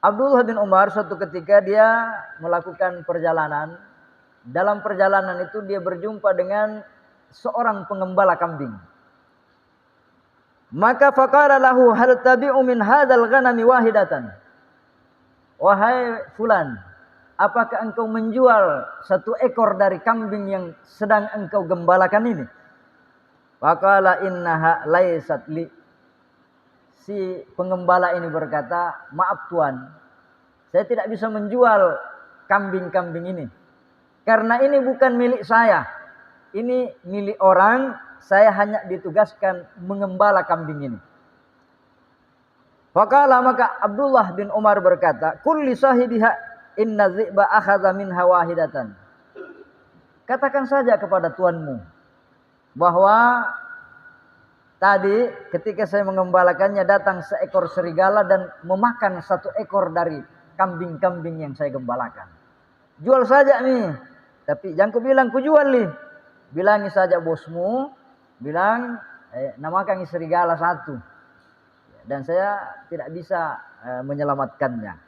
Abdullah bin Umar suatu ketika dia melakukan perjalanan. Dalam perjalanan itu dia berjumpa dengan seorang pengembala kambing. Maka faqala lahu hal tabi'u min hadzal ghanami wahidatan. Wahai fulan, apakah engkau menjual satu ekor dari kambing yang sedang engkau gembalakan ini? Faqala innaha laysat li. Si pengembala ini berkata, maaf tuan, saya tidak bisa menjual kambing-kambing ini. Karena ini bukan milik saya. Ini milik orang, saya hanya ditugaskan mengembala kambing ini. Faqala, maka Abdullah bin Umar berkata, kulli sahibiha inna zi'ba akhadha minha wahidatan. Katakan saja kepada tuanmu bahwa tadi ketika saya mengembalakannya datang seekor serigala dan memakan satu ekor dari kambing-kambing yang saya gembalakan. Jual saja nih. Tapi jangan ku bilang ku jual nih. Bilangi saja bosmu. Bilang namakan serigala satu. Dan saya tidak bisa menyelamatkannya.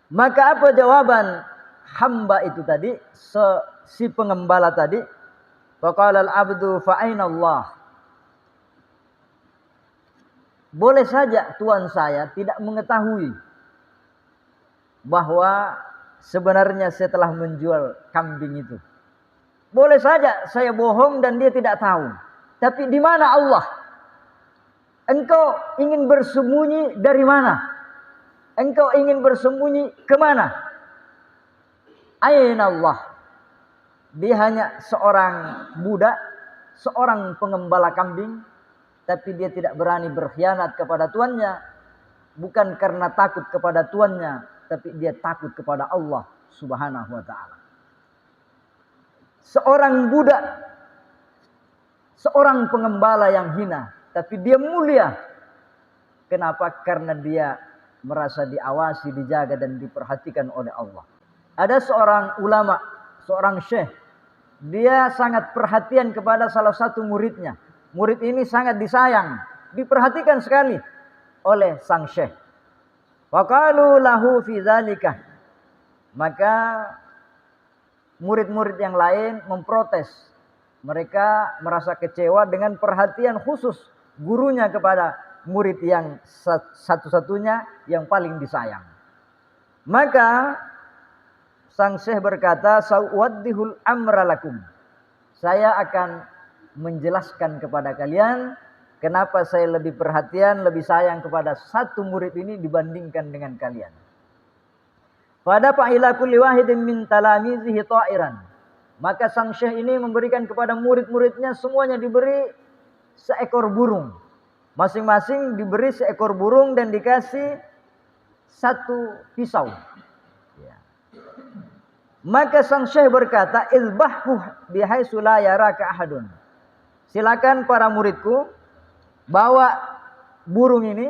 Maka apa jawaban hamba itu tadi? Si pengembala tadi. Faqala al-abdu fa'aina Allah. Boleh saja tuan saya tidak mengetahui bahwa sebenarnya saya telah menjual kambing itu. Boleh saja saya bohong dan dia tidak tahu. Tapi di mana Allah? Engkau ingin bersembunyi dari mana? Engkau ingin bersembunyi kemana? Aina Allah? Dia hanya seorang budak, seorang pengembala kambing. Tapi dia tidak berani berkhianat kepada tuannya. Bukan karena takut kepada tuannya. Tapi dia takut kepada Allah subhanahu wa ta'ala. Seorang budak. Seorang pengembala yang hina. Tapi dia mulia. Kenapa? Karena dia merasa diawasi, dijaga dan diperhatikan oleh Allah. Ada seorang ulama. Seorang syekh. Dia sangat perhatian kepada salah satu muridnya. Murid ini sangat disayang, diperhatikan sekali oleh sang syekh. Waqalu lahu fi dzalika. Maka murid-murid yang lain memprotes. Mereka merasa kecewa dengan perhatian khusus gurunya kepada murid yang satu-satunya yang paling disayang. Maka sang syekh berkata, "Sa'uwaddihul amra lakum." Saya akan menjelaskan kepada kalian kenapa saya lebih perhatian, lebih sayang kepada satu murid ini dibandingkan dengan kalian. Pada fa'ila kulli wahidin min talamizihi ta'iran. Maka sang syekh ini memberikan kepada murid-muridnya semuanya diberi seekor burung. Masing-masing diberi seekor burung dan dikasih satu pisau. Maka sang syekh berkata, "Izbahhu bihaitsu la yaraka ahadun." Silakan para muridku bawa burung ini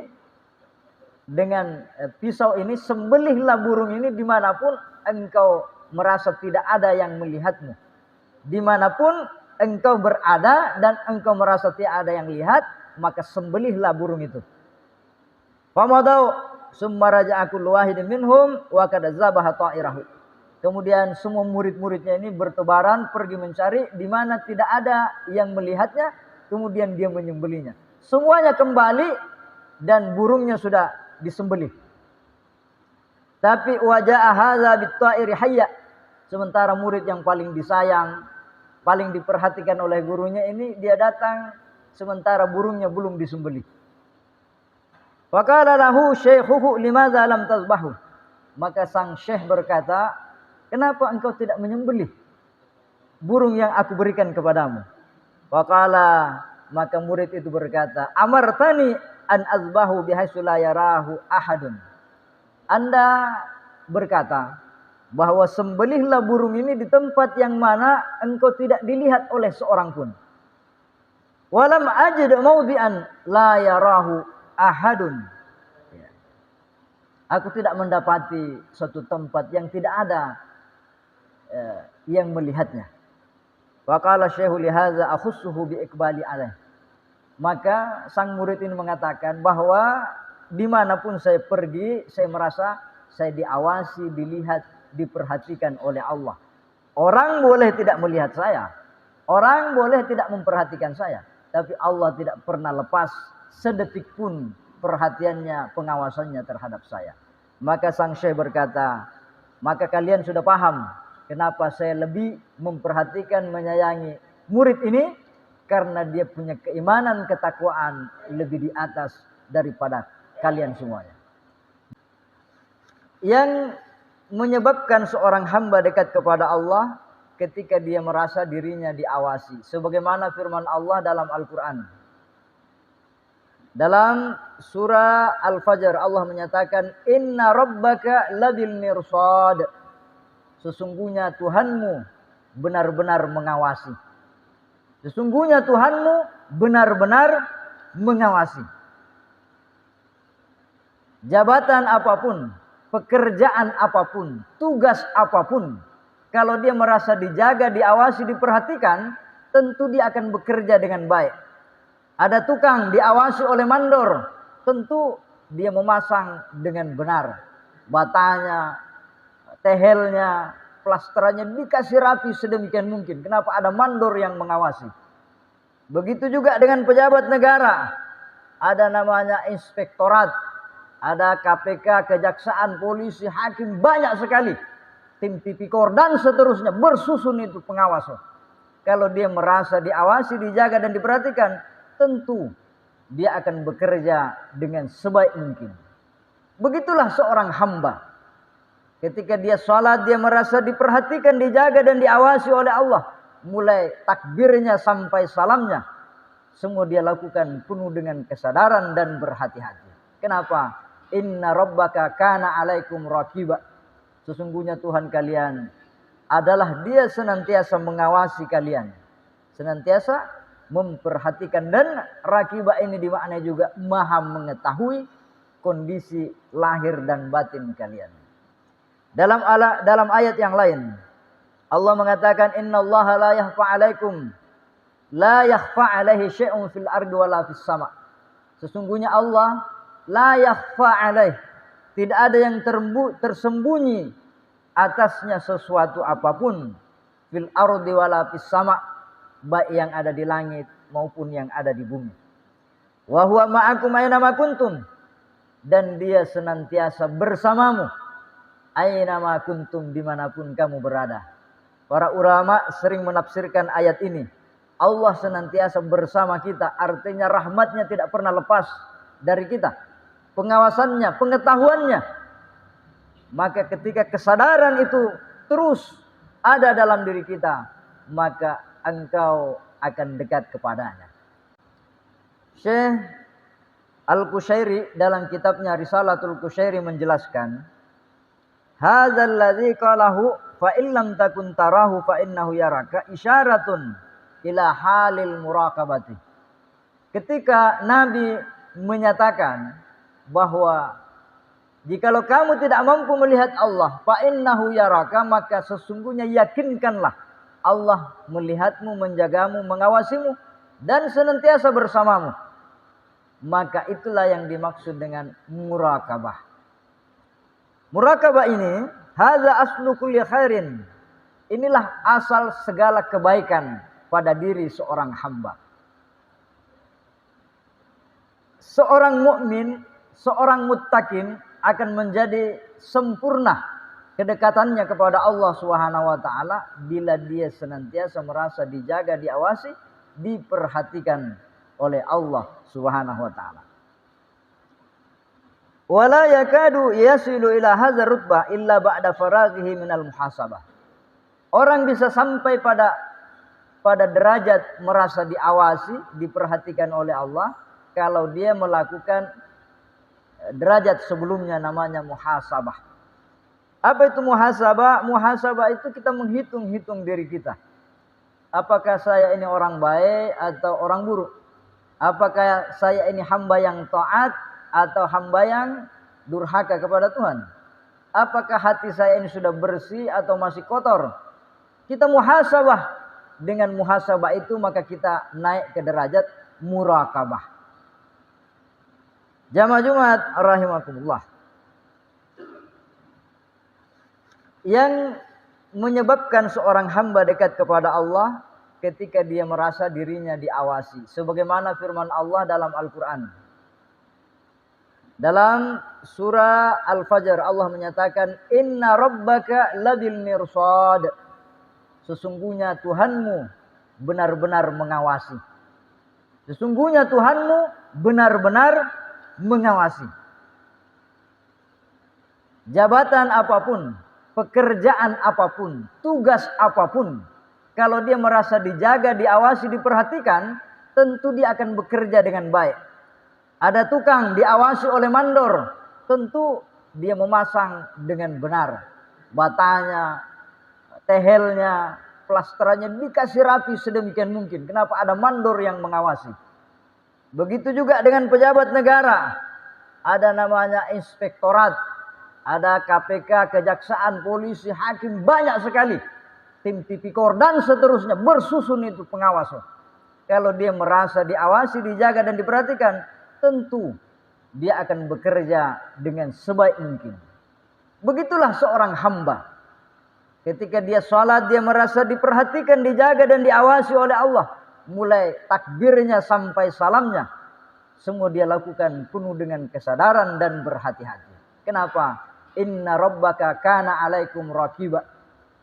dengan pisau ini, sembelihlah burung ini dimanapun engkau merasa tidak ada yang melihatmu. Dimanapun engkau berada dan engkau merasa tidak ada yang lihat, maka sembelihlah burung itu. Famadau summa raja'a kullu wahidin minhum wa qad zabaha ta'irahu. Kemudian semua murid-muridnya ini bertebaran pergi mencari di mana tidak ada yang melihatnya, kemudian dia menyembelihnya. Semuanya kembali dan burungnya sudah disembelih. Tapi wajah hadza bit-ta'iri hayya. Sementara murid yang paling disayang, paling diperhatikan oleh gurunya ini dia datang sementara burungnya belum disembelih. Faqala lahu syaikhuhu limadza lam tazbahu. Maka sang syekh berkata, "Kenapa engkau tidak menyembelih burung yang aku berikan kepadamu?" Faqala, maka murid itu berkata, "Amartani an azbahu bihaitsu la yarahu ahadun." Anda berkata bahwa sembelihlah burung ini di tempat yang mana engkau tidak dilihat oleh seorang pun. Walam ajid mawdi'an la yarahu ahadun. Aku tidak mendapati suatu tempat yang tidak ada yang melihatnya. Waqala syekhu lihaza akhussuhu bi iqbali alaih. Maka sang murid ini mengatakan bahwa dimanapun saya pergi, saya merasa saya diawasi, dilihat, diperhatikan oleh Allah. Orang boleh tidak melihat saya, orang boleh tidak memperhatikan saya, tapi Allah tidak pernah lepas sedetik pun perhatiannya, pengawasannya terhadap saya. Maka sang Syekh berkata, maka kalian sudah paham kenapa saya lebih memperhatikan, menyayangi murid ini, karena dia punya keimanan, ketakwaan lebih di atas daripada kalian semuanya. Yang menyebabkan seorang hamba dekat kepada Allah ketika dia merasa dirinya diawasi. Sebagaimana firman Allah dalam Al-Quran. Dalam surah Al-Fajr Allah menyatakan, Inna rabbaka labil mirsad. Sesungguhnya Tuhanmu benar-benar mengawasi. Sesungguhnya Tuhanmu benar-benar mengawasi. Jabatan apapun, pekerjaan apapun, tugas apapun, kalau dia merasa dijaga, diawasi, diperhatikan, tentu dia akan bekerja dengan baik. Ada tukang diawasi oleh mandor, tentu dia memasang dengan benar. Batanya, tehelnya, plasterannya dikasih rapi sedemikian mungkin. Kenapa? Ada mandor yang mengawasi. Begitu juga dengan pejabat negara. Ada namanya inspektorat, ada KPK, kejaksaan, polisi, hakim, banyak sekali. Tim tipikor dan seterusnya, bersusun itu pengawas. Kalau dia merasa diawasi, dijaga dan diperhatikan, tentu dia akan bekerja dengan sebaik mungkin. Begitulah seorang hamba. Ketika dia sholat, dia merasa diperhatikan, dijaga dan diawasi oleh Allah. Mulai takbirnya sampai salamnya, semua dia lakukan penuh dengan kesadaran dan berhati-hati. Kenapa? Inna rabbaka kana alaikum raqiba. Sesungguhnya Tuhan kalian adalah dia senantiasa mengawasi kalian, senantiasa memperhatikan, dan raqiba ini dimaknai juga maha mengetahui kondisi lahir dan batin kalian. Dalam ayat yang lain Allah mengatakan, innallaha la yakhfa 'alaikum la yakhfa 'alaihi syai'un fil ardi wala fis sama. Sesungguhnya Allah la yakhfa 'alaihi, tidak ada yang tersembunyi atasnya sesuatu apapun, fil ardi wala fis sama, baik yang ada di langit maupun yang ada di bumi. Wa huwa ma'akum aina ma kuntum, dan dia senantiasa bersamamu aina ma kuntum, dimanapun kamu berada. Para ulama sering menafsirkan ayat ini, Allah senantiasa bersama kita, artinya rahmatnya tidak pernah lepas dari kita, pengawasannya, pengetahuannya. Maka ketika kesadaran itu terus ada dalam diri kita, maka engkau akan dekat kepadanya. Syekh Al-Qushairi dalam kitabnya Risalatul Qushairi menjelaskan, hadzal ladzi qalahu fa illam takun tarahu fa innahu yaraka isyaratun ila halil muraqabati. Ketika Nabi menyatakan bahwa jikalau kamu tidak mampu melihat Allah, fa innahu yaraka, maka sesungguhnya yakinkanlah Allah melihatmu, menjagamu, mengawasimu dan senantiasa bersamamu. Maka itulah yang dimaksud dengan muraqabah. Muraqabah ini hadza aslu kulli khairin. Inilah asal segala kebaikan pada diri seorang hamba. Seorang mukmin, seorang muttaqin akan menjadi sempurna kedekatannya kepada Allah Subhanahu wa taala bila dia senantiasa merasa dijaga, diawasi, diperhatikan oleh Allah Subhanahu wa taala. Wala yakadu yasilu ila hadzal rutbah illa ba'da faraghihi minal muhasabah. Orang bisa sampai pada derajat merasa diawasi, diperhatikan oleh Allah kalau dia melakukan derajat sebelumnya, namanya muhasabah. Apa itu muhasabah? Muhasabah itu kita menghitung-hitung diri kita. Apakah saya ini orang baik atau orang buruk? Apakah saya ini hamba yang taat atau hamba yang durhaka kepada Tuhan? Apakah hati saya ini sudah bersih atau masih kotor? Kita muhasabah. Dengan muhasabah itu maka kita naik ke derajat muraqabah. Jamaah Jumat rahimakumullah. Yang menyebabkan seorang hamba dekat kepada Allah ketika dia merasa dirinya diawasi. Sebagaimana firman Allah dalam Al-Quran. Dalam surah Al-Fajr Allah menyatakan, Inna rabbaka labil mirsad. Sesungguhnya Tuhanmu benar-benar mengawasi. Sesungguhnya Tuhanmu benar-benar mengawasi. Jabatan apapun, pekerjaan apapun, tugas apapun, kalau dia merasa dijaga, diawasi, diperhatikan, tentu dia akan bekerja dengan baik. Ada tukang diawasi oleh mandor, tentu dia memasang dengan benar. Batanya, tehelnya, plasterannya dikasih rapi sedemikian mungkin. Kenapa? Ada mandor yang mengawasi. Begitu juga dengan pejabat negara. Ada namanya inspektorat, ada KPK, kejaksaan, polisi, hakim, banyak sekali. Tim tipikor dan seterusnya bersusun itu pengawas. Kalau dia merasa diawasi, dijaga dan diperhatikan, tentu dia akan bekerja dengan sebaik mungkin. Begitulah seorang hamba. Ketika dia sholat, dia merasa diperhatikan, dijaga dan diawasi oleh Allah. Mulai takbirnya sampai salamnya, semua dia lakukan penuh dengan kesadaran dan berhati-hati. Kenapa? Inna rabbaka kana alaikum raqiba.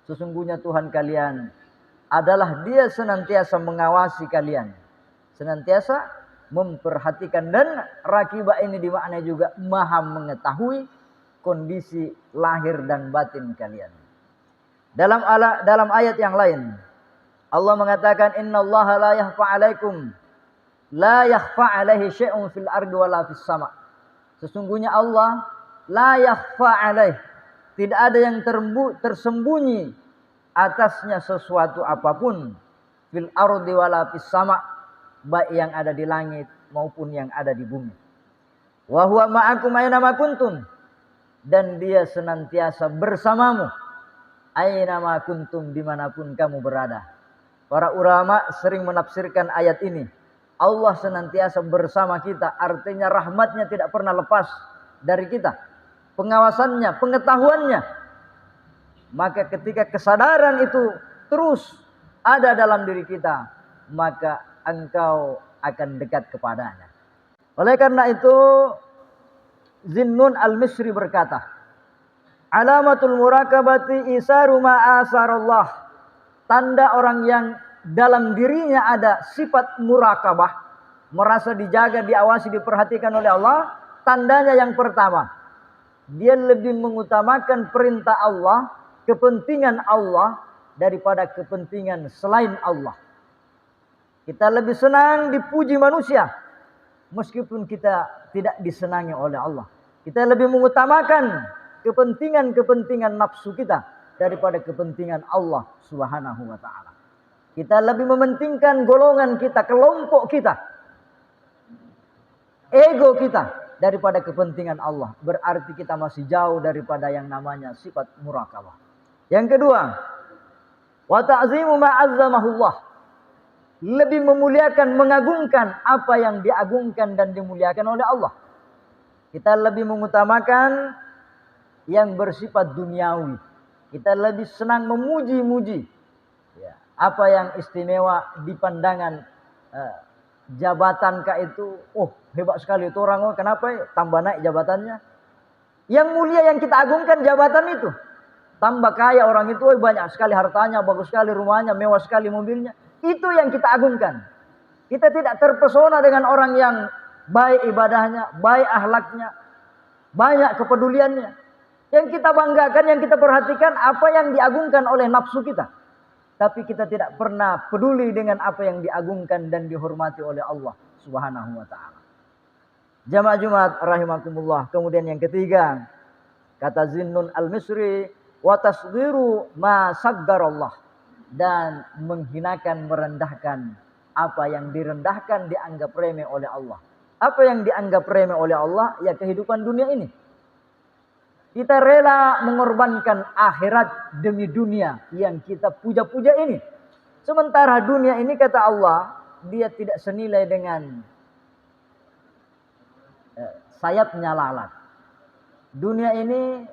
Sesungguhnya Tuhan kalian adalah dia senantiasa mengawasi kalian. Senantiasa memperhatikan, dan raqiba ini dimaknai juga maha mengetahui kondisi lahir dan batin kalian. Dalam ayat yang lain Allah mengatakan, innallaha la yakhfa 'alaikum la yakhfa 'alaihi syai'un fil ardi wala fis sama. Sesungguhnya Allah la yakhfa 'alaihi, tidak ada yang tersembunyi atasnya sesuatu apapun, fil ardi wala fis sama, baik yang ada di langit maupun yang ada di bumi. Wa huwa ma'akum aina ma kuntum, dan dia senantiasa bersamamu aina ma kuntum, dimanapun kamu berada. Para ulama sering menafsirkan ayat ini, Allah senantiasa bersama kita, artinya rahmatnya tidak pernah lepas dari kita, pengawasannya, pengetahuannya. Maka ketika kesadaran itu terus ada dalam diri kita, maka engkau akan dekat kepadanya. Oleh karena itu Zinnun al-Misri berkata, alamatul muraqabati isaru ma asarallah. Tanda orang yang dalam dirinya ada sifat muraqabah, merasa dijaga, diawasi, diperhatikan oleh Allah. Tandanya yang pertama, dia lebih mengutamakan perintah Allah, kepentingan Allah daripada kepentingan selain Allah. Kita lebih senang dipuji manusia meskipun kita tidak disenangi oleh Allah. Kita lebih mengutamakan kepentingan nafsu kita daripada kepentingan Allah Subhanahu wa taala. Kita lebih mementingkan golongan kita, kelompok kita, ego kita daripada kepentingan Allah. Berarti kita masih jauh daripada yang namanya sifat muraqabah. Yang kedua, wa ta'zimu ma 'azzamahullah. Lebih memuliakan, mengagungkan apa yang diagungkan dan dimuliakan oleh Allah. Kita lebih mengutamakan yang bersifat duniawi. Kita lebih senang memuji-muji apa yang istimewa di pandangan jabatan kah itu. Oh, hebat sekali itu orang. Oh, kenapa ya? Tambah naik jabatannya. Yang mulia yang kita agungkan jabatan itu. Tambah kaya orang itu, oh, banyak sekali hartanya, bagus sekali rumahnya, mewah sekali mobilnya. Itu yang kita agungkan. Kita tidak terpesona dengan orang yang baik ibadahnya, baik akhlaknya, banyak kepeduliannya. Yang kita banggakan, yang kita perhatikan apa yang diagungkan oleh nafsu kita. Tapi kita tidak pernah peduli dengan apa yang diagungkan dan dihormati oleh Allah Subhanahu wa taala. Jamaah Jumat rahimakumullah. Kemudian yang ketiga, kata Zinnun al-Misri, wa tasghiru ma saggarallah, dan menghinakan, merendahkan apa yang direndahkan, dianggap remeh oleh Allah. Apa yang dianggap remeh oleh Allah? Ya kehidupan dunia ini. Kita rela mengorbankan akhirat demi dunia yang kita puja-puja ini. Sementara dunia ini kata Allah, dia tidak senilai dengan sayapnya lalat. Dunia ini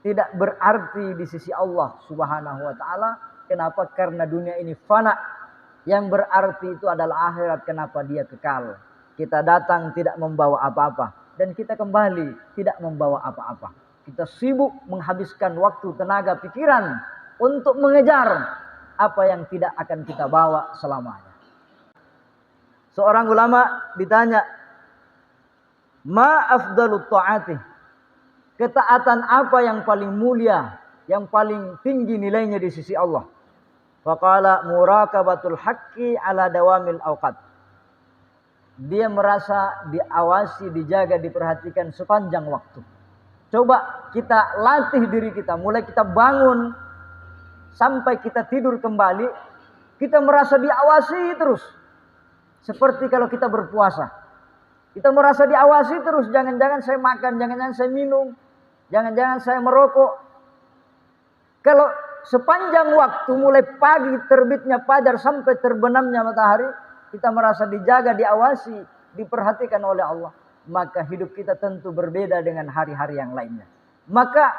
tidak berarti di sisi Allah Subhanahu wa taala. Kenapa? Karena dunia ini fana. Yang berarti itu adalah akhirat. Kenapa? Dia kekal. Kita datang tidak membawa apa-apa dan kita kembali tidak membawa apa-apa. Kita sibuk menghabiskan waktu, tenaga, pikiran untuk mengejar apa yang tidak akan kita bawa selamanya. Seorang ulama ditanya, "Ma afdalut ta'ati?" Ketaatan apa yang paling mulia, yang paling tinggi nilainya di sisi Allah? Faqala muraqabatul haqqi ala dawamil awqat. Dia merasa diawasi, dijaga, diperhatikan sepanjang waktu. Coba kita latih diri kita, mulai kita bangun sampai kita tidur kembali, kita merasa diawasi terus. Seperti kalau kita berpuasa. Kita merasa diawasi terus, jangan-jangan saya makan, jangan-jangan saya minum, jangan-jangan saya merokok. Kalau sepanjang waktu mulai pagi terbitnya fajar sampai terbenamnya matahari, kita merasa dijaga, diawasi, diperhatikan oleh Allah, maka hidup kita tentu berbeda dengan hari-hari yang lainnya. Maka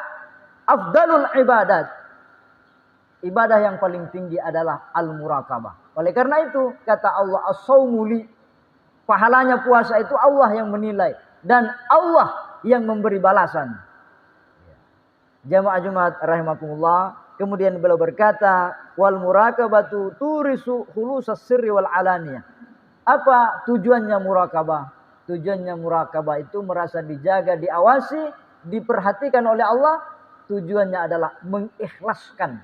afdalul ibadat, ibadah yang paling tinggi adalah al-muraqabah. Oleh karena itu kata Allah, as-saumu li, pahalanya puasa itu Allah yang menilai dan Allah yang memberi balasan. Jamaah Jumat rahimakumullah. Kemudian beliau berkata, wal muraqabatu turisu khulusas sirri wal alaniyah. Apa tujuannya muraqabah? Tujuannya muraqabah itu merasa dijaga, diawasi, diperhatikan oleh Allah. Tujuannya adalah mengikhlaskan.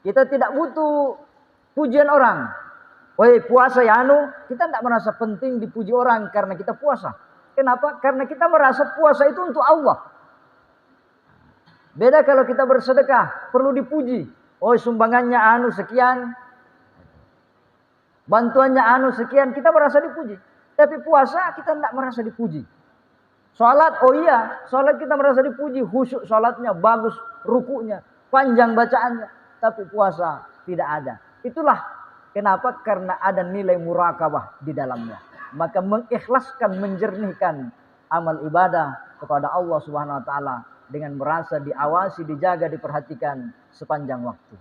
Kita tidak butuh pujian orang. Woi puasa ya anu, kita tidak merasa penting dipuji orang karena kita puasa. Kenapa? Karena kita merasa puasa itu untuk Allah. Beda kalau kita bersedekah, perlu dipuji. Oh sumbangannya anu sekian, bantuannya anu sekian, kita merasa dipuji. Tapi puasa kita tidak merasa dipuji. Salat, oh iya, salat kita merasa dipuji, khusyuk salatnya, bagus rukunya, panjang bacaannya. Tapi puasa tidak ada. Itulah kenapa? Karena ada nilai muraqabah di dalamnya. Maka mengikhlaskan, menjernihkan amal ibadah kepada Allah Subhanahu wa taala dengan merasa diawasi, dijaga, diperhatikan sepanjang waktu.